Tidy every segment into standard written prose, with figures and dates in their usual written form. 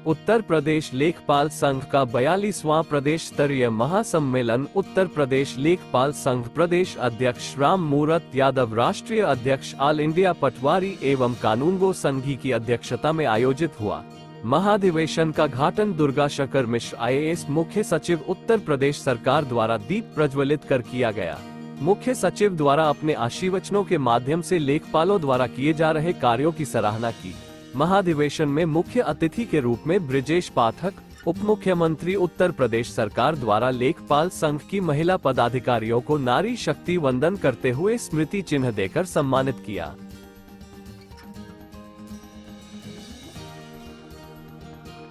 उत्तर प्रदेश लेखपाल संघ का 42वां प्रदेश स्तरीय महासम्मेलन उत्तर प्रदेश लेखपाल संघ प्रदेश अध्यक्ष राम मूरत यादव, राष्ट्रीय अध्यक्ष ऑल इंडिया पटवारी एवं कानूनगो संघी की अध्यक्षता में आयोजित हुआ। महाधिवेशन का घाटन दुर्गाशंकर मिश्र IAS मुख्य सचिव उत्तर प्रदेश सरकार द्वारा दीप प्रज्वलित कर किया गया। मुख्य सचिव द्वारा अपने आशीर्वचनों के माध्यम से लेखपालों द्वारा किए जा रहे कार्यों की सराहना की। महाधिवेशन में मुख्य अतिथि के रूप में ब्रिजेश पाठक, उप मुख्यमंत्री उत्तर प्रदेश सरकार द्वारा लेखपाल संघ की महिला पदाधिकारियों को नारी शक्ति वंदन करते हुए स्मृति चिन्ह देकर सम्मानित किया।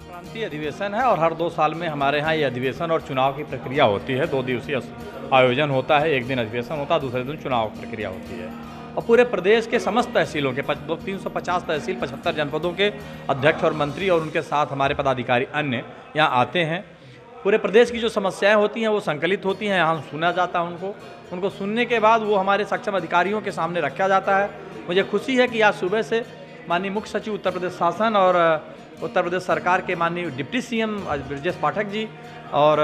क्रांति अधिवेशन है और हर 2 साल में हमारे यहाँ ये अधिवेशन और चुनाव की प्रक्रिया होती है। 2 दिवसीय आयोजन होता है, एक दिन अधिवेशन होता है, दूसरे दिन चुनाव की प्रक्रिया होती है। और पूरे प्रदेश के समस्त तहसीलों के 350 तहसील 75 जनपदों के अध्यक्ष और मंत्री और उनके साथ हमारे पदाधिकारी अन्य यहाँ आते हैं। पूरे प्रदेश की जो समस्याएं होती हैं वो संकलित होती हैं, यहाँ सुना जाता है उनको सुनने के बाद वो हमारे सक्षम अधिकारियों के सामने रखा जाता है। मुझे खुशी है कि आज सुबह से माननीय मुख्य सचिव उत्तर प्रदेश शासन और उत्तर प्रदेश सरकार के माननीय डिप्टी CM ब्रिजेश पाठक जी और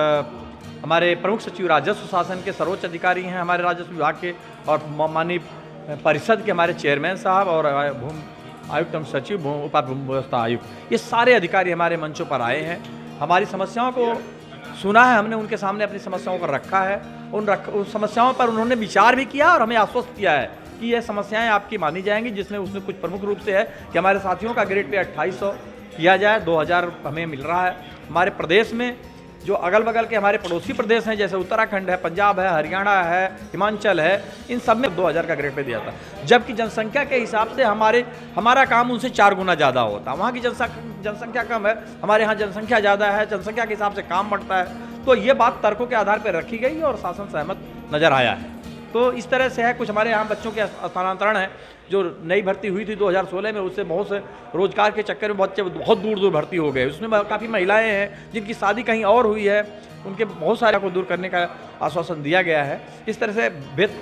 हमारे प्रमुख सचिव राजस्व शासन के सर्वोच्च अधिकारी हैं हमारे राजस्व विभाग के, और माननीय परिषद के हमारे चेयरमैन साहब और भूमि आयुक्त एवं सचिव उप व्यवस्था आयुक्त, ये सारे अधिकारी हमारे मंचों पर आए हैं। हमारी समस्याओं को सुना है, हमने उनके सामने अपनी समस्याओं को रखा है। उन समस्याओं पर उन्होंने विचार भी किया और हमें आश्वस्त किया है कि ये समस्याएं आपकी मानी जाएंगी, जिसमें उसमें कुछ प्रमुख रूप से है कि हमारे साथियों का ग्रेड पे 2800 किया जाए, 2000 हमें मिल रहा है। हमारे प्रदेश में जो अगल बगल के हमारे पड़ोसी प्रदेश हैं, जैसे उत्तराखंड है, पंजाब है, हरियाणा है, हिमाचल है, इन सब में 2000 का ग्रेड पे दिया था, जबकि जनसंख्या के हिसाब से हमारा काम उनसे 4 गुना ज़्यादा होता। वहाँ की जनसंख्या कम है, हमारे यहाँ जनसंख्या ज़्यादा है, जनसंख्या के हिसाब से काम बढ़ता है। तो ये बात तर्कों के आधार पर रखी गई और शासन सहमत नज़र आया है। तो इस तरह से है। कुछ हमारे यहाँ बच्चों के स्थानांतरण है, जो नई भर्ती हुई थी 2016 में, उससे बहुत से रोजगार के चक्कर में बच्चे बहुत दूर दूर भर्ती हो गए। उसमें काफ़ी महिलाएं हैं जिनकी शादी कहीं और हुई है, उनके बहुत सारे को दूर करने का आश्वासन दिया गया है। इस तरह से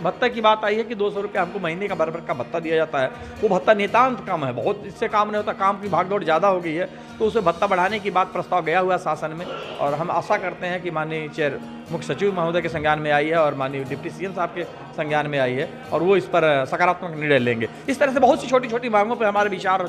भत्ता की बात आई है कि 200 रुपये हमको महीने का बराबर का भत्ता दिया जाता है। वो भत्ता नितांत कम है, बहुत इससे काम नहीं होता, काम की भागदौड़ ज़्यादा हो गई है, तो उसे भत्ता बढ़ाने की बात प्रस्ताव गया हुआ शासन में, और हम आशा करते हैं कि माननीय मुख्य सचिव महोदय के संज्ञान में आई है और माननीय डिप्टी CM साहब के संज्ञान में आई है और वो इस पर सकारात्मक निर्णय लेंगे। इस तरह से बहुत सी छोटी छोटी मांगों पर हमारे विचार